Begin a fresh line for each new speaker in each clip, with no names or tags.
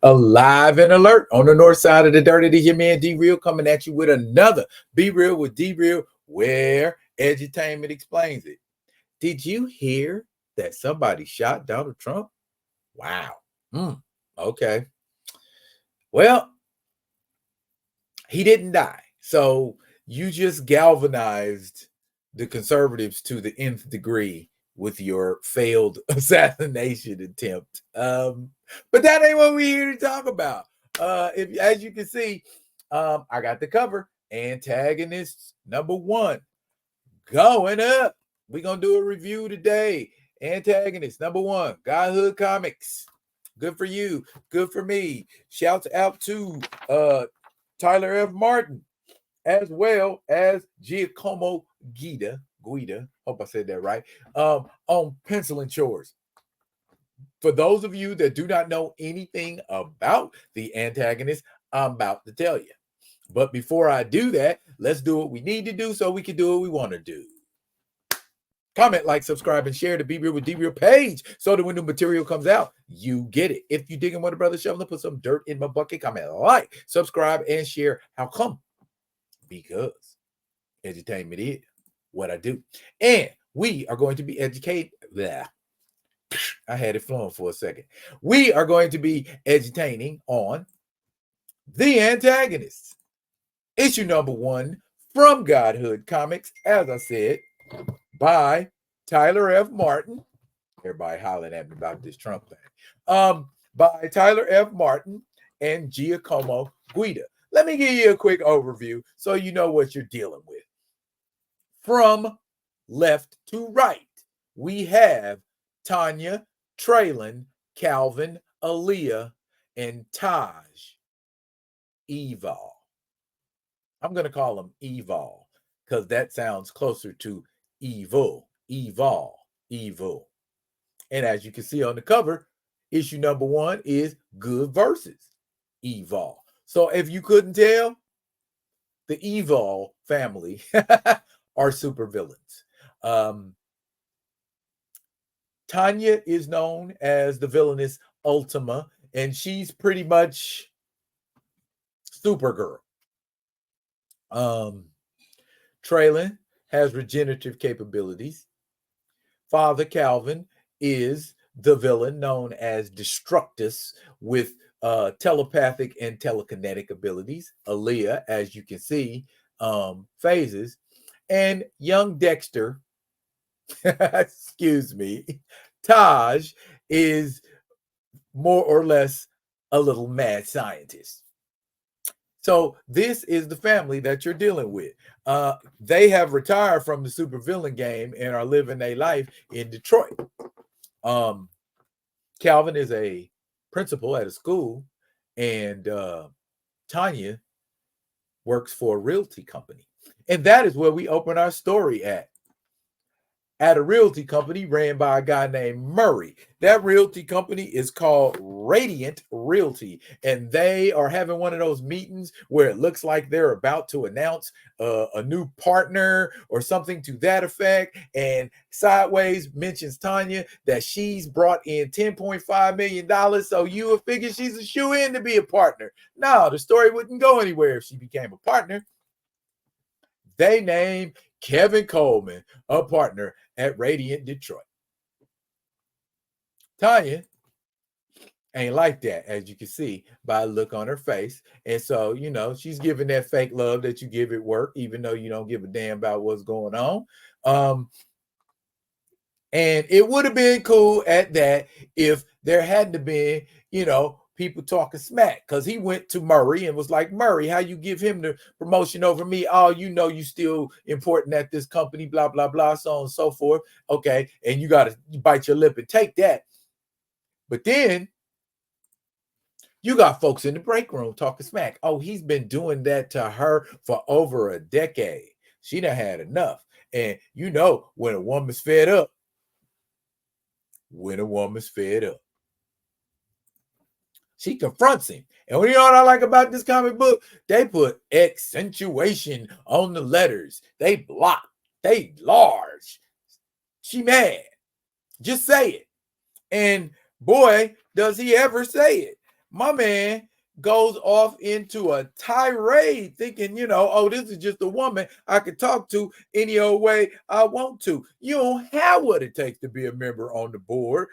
Alive and alert on the north side of the dirt. It is your man D-Real coming at you with another Be Real with D-Real, where Edutainment explains it. Did you hear that somebody shot Donald Trump? Wow. Okay. Well, he didn't die. So you just galvanized the conservatives to the nth degree with your failed assassination attempt. But that ain't what we're here to talk about. As you can see, I got the cover. Antagonists #1 going up. We're gonna do a review today. Antagonists #1, Godhood Comics. Good for you, good for me. Shouts out to Tyler F. Martin, as well as Giacomo Guida, hope I said that right, on Pencil and Chores. For those of you that do not know anything about the Antagonists, I'm about to tell you. But before I do that, let's do what we need to do so we can do what we want to do. Comment, like, subscribe, and share the Be Real with D-Real page so that when new material comes out, you get it. If you digging what a brother shoveling, put some dirt in my bucket. Comment, like, subscribe, and share. How come? Because edutainment is what I do. And we are going to be educated. I had it flowing for a second. We are going to be edutaining on The Antagonists. Issue #1 from Godhood Comics, as I said, by Tyler F. Martin. Everybody hollering at me about this Trump thing. By Tyler F. Martin and Giacomo Guida. Let me give you a quick overview so you know what you're dealing with. From left to right, we have Tanya, Traylon, Calvin, Aaliyah, and Taj Evol. I'm going to call him Evol because that sounds closer to evil. And as you can see on the cover, issue #1 is Good versus Evil. So if you couldn't tell, the Evil family are supervillains. Tanya is known as the villainess Ultima, and she's pretty much Supergirl. Traylon has regenerative capabilities. Father Calvin is the villain known as Destructus with telepathic and telekinetic abilities. Aaliyah, as you can see, phases. And young Dexter, excuse me, Taj is more or less a little mad scientist. So this is the family that you're dealing with. They have retired from the supervillain game and are living their life in Detroit. Calvin is a principal at a school, and Tanya works for a realty company. And that is where we open our story at a realty company ran by a guy named Murray. That realty company is called Radiant Realty, and they are having one of those meetings where it looks like they're about to announce a new partner or something to that effect. And sideways mentions Tanya that she's brought in $10.5 million, so you would figure she's a shoe-in to be a partner. No, the story wouldn't go anywhere if she became a partner. They named Kevin Coleman a partner at Radiant Detroit. Tanya ain't like that, as you can see by the look on her face. And so, you know, she's giving that fake love that you give at work, even though you don't give a damn about what's going on. And it would have been cool at that if there hadn't been, you know, people talking smack, because he went to Murray and was like, Murray, how you give him the promotion over me? Oh, you know, you still important at this company, blah, blah, blah, so on and so forth. Okay. And you got to bite your lip and take that. But then you got folks in the break room talking smack. Oh, he's been doing that to her for over a decade. She done had enough. And you know, when a woman's fed up, she confronts him. And you know what I like about this comic book? They put accentuation on the letters. They block. They large. She mad. Just say it. And boy, does he ever say it. My man goes off into a tirade thinking, oh, this is just a woman I could talk to any old way I want to. You don't have what it takes to be a member on the board.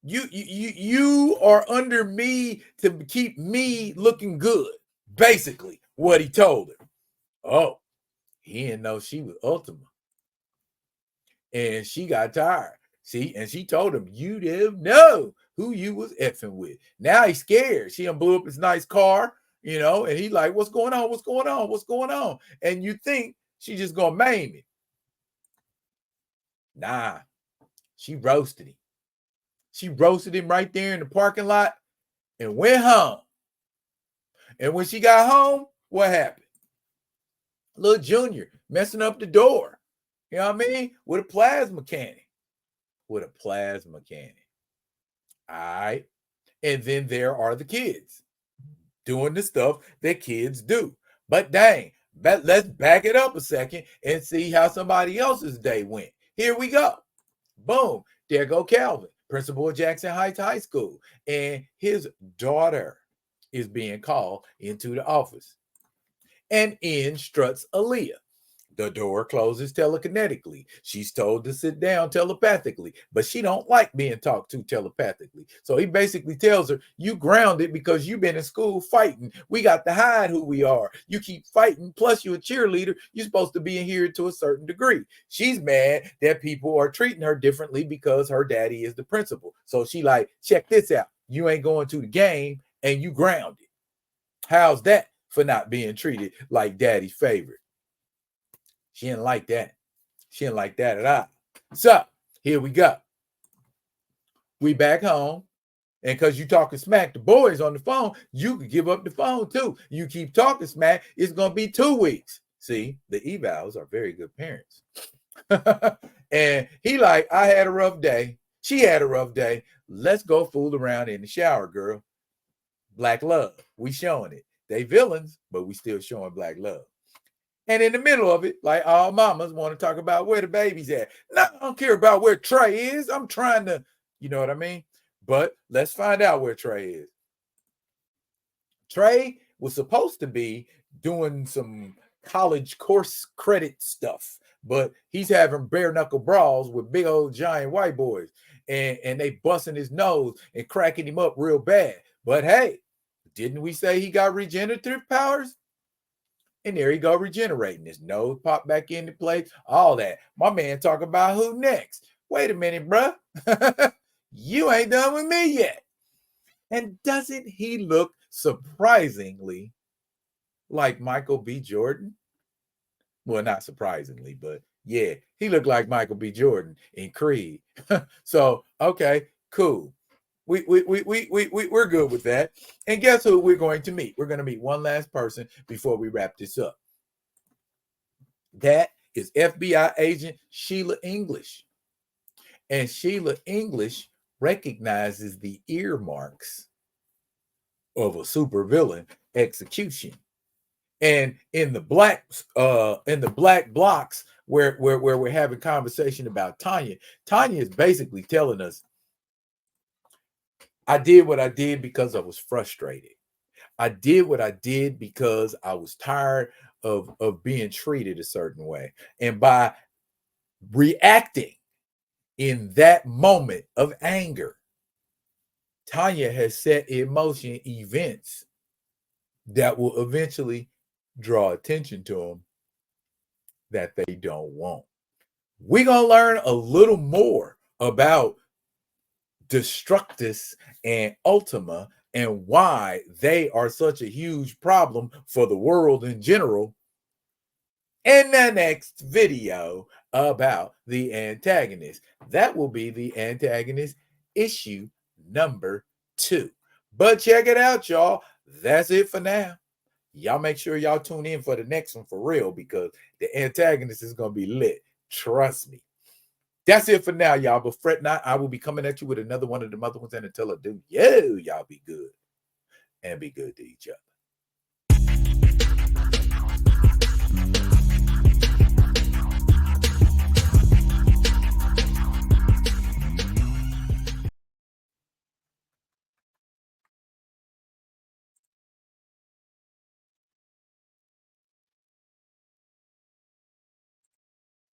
You are under me to keep me looking good. Basically, what he told her. Oh, he didn't know she was Ultima. And she got tired. See, and she told him, you didn't know who you was effing with. Now he's scared. She done blew up his nice car, and he like, what's going on? What's going on? What's going on? And you think she just gonna maim him. Nah, she roasted him. She roasted him right there in the parking lot and went home. And when she got home, what happened? Little Junior messing up the door. You know what I mean? With a plasma cannon. All right. And then there are the kids doing the stuff that kids do. But dang, let's back it up a second and see how somebody else's day went. Here we go. Boom. There go Calvin, principal of Jackson Heights High School. And his daughter is being called into the office. And in struts Aaliyah. The door closes telekinetically. She's told to sit down telepathically, but she don't like being talked to telepathically. So he basically tells her, you grounded because you've been in school fighting. We got to hide who we are. You keep fighting. Plus you're a cheerleader. You're supposed to be in here to a certain degree. She's mad that people are treating her differently because her daddy is the principal. So she like, check this out. You ain't going to the game and you grounded. How's that for not being treated like daddy's favorite? She didn't like that. She didn't like that at all. So here we go. We back home. And because you talking smack to boys on the phone, you could give up the phone too. You keep talking smack, it's going to be 2 weeks. See, the evals are very good parents. And he like, I had a rough day. She had a rough day. Let's go fool around in the shower, girl. Black love. We showing it. They villains, but we still showing black love. And in the middle of it, like all mamas want to talk about where the baby's at. No, I don't care about where Trey is. I'm trying to, you know what I mean? But let's find out where Trey is. Trey was supposed to be doing some college course credit stuff, but he's having bare knuckle brawls with big old giant white boys. And they busting his nose and cracking him up real bad. But hey, didn't we say he got regenerative powers? And there he go regenerating. His nose popped back into place. All that. My man talk about who next. Wait a minute, bruh. You ain't done with me yet. And doesn't he look surprisingly like Michael B. Jordan? Well, not surprisingly, but yeah, he looked like Michael B. Jordan in Creed. So, okay, cool. We're good with that. And guess who we're going to meet? We're going to meet one last person before we wrap this up. That is FBI agent Sheila English. And Sheila English recognizes the earmarks of a supervillain execution. And in the black blocks where we're having conversation about Tanya is basically telling us, I did what I did because I was frustrated. I did what I did because I was tired of being treated a certain way. And by reacting in that moment of anger, Tanya has set in motion events that will eventually draw attention to them that they don't want. We're going to learn a little more about Destructus and Ultima and why they are such a huge problem for the world in general in the next video about the Antagonists. That will be the Antagonist issue number 2. But check it out, y'all. That's it for now. Y'all make sure y'all tune in for the next one for real, because the Antagonist is going to be lit. Trust me. That's it for now, y'all. But fret not, I will be coming at you with another one of the other ones. And until I do, y'all be good and be good to each other.